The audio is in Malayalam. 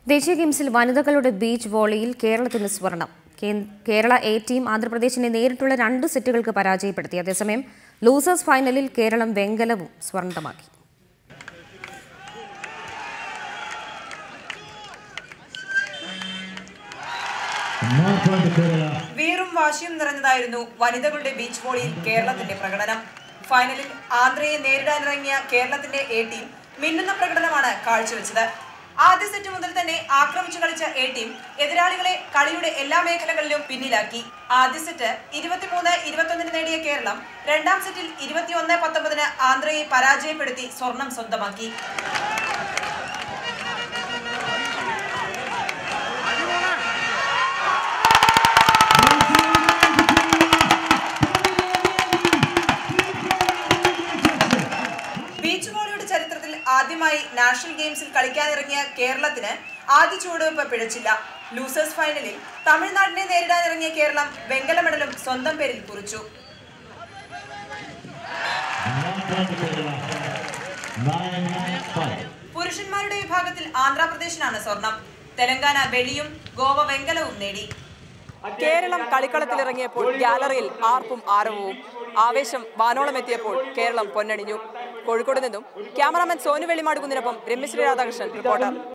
ദേശീയ ഗെയിംസിൽ വനിതകളുടെ ബീച്ച് വോളിയിൽ കേരളത്തിന് സ്വർണം. കേരള എ ടീം ആന്ധ്രാപ്രദേശിനെ നേരിട്ടുള്ള 2 സെറ്റുകൾക്ക് പരാജയപ്പെടുത്തി. അതേസമയം ലൂസേഴ്സ് ഫൈനലിൽ കേരളം വെങ്കലവും സ്വന്തമാക്കി. വീറും വാശിയും നിറഞ്ഞതായിരുന്നു വനിതകളുടെ ബീച്ച് വോളിയിൽ കേരളത്തിന്റെ പ്രകടനം. ഫൈനലിൽ ആന്ധ്രയെ നേരിടാനിറങ്ങിയ കേരളത്തിന്റെ എ ടീം മിന്നുന്ന പ്രകടനമാണ് കാഴ്ചവെച്ചത്. ആദ്യ സെറ്റ് മുതൽ തന്നെ ആക്രമിച്ചു കളിച്ച എ ടീം എതിരാളികളെ കളിയുടെ എല്ലാ മേഖലകളിലും പിന്നിലാക്കി. ആദ്യ സെറ്റ് 23-21 നേടിയ കേരളം രണ്ടാം സെറ്റിൽ 21-19 ആന്ധ്രയെ പരാജയപ്പെടുത്തി സ്വർണം സ്വന്തമാക്കി. ബീച്ച് വോളിയുടെ ചരിത്രത്തിൽ ആദ്യമായി നാഷണൽ ഗെയിംസിൽ കളിക്കാനിറങ്ങിയ കേരളത്തിന് ആദ്യ ചുവടുവെപ്പ് പിഴച്ചില്ല. ലൂസേഴ്സ് ഫൈനലിൽ തമിഴ്നാടിനെ നേരിടാനിറങ്ങിയ കേരളം വെങ്കല മെഡലും സ്വന്തം പേരിൽ കുറിച്ചു. പുരുഷന്മാരുടെ വിഭാഗത്തിൽ ആന്ധ്രാപ്രദേശിനാണ് സ്വർണം. തെലങ്കാന വെള്ളിയും ഗോവ വെങ്കലവും നേടി. കേരളം കളിക്കളത്തിലിറങ്ങിയപ്പോൾ ഗാലറിയിൽ ആർപ്പും ആരവവും. ആവേശം വാനോളമെത്തിയപ്പോൾ കേരളം പൊന്നണിഞ്ഞു. കോഴിക്കോട് നിന്നും ക്യാമറാമാൻ സോനു വെള്ളിമാടുകുന്നിനൊപ്പം രമ്യശ്രീ രാധാകൃഷ്ണൻ, റിപ്പോർട്ടർ.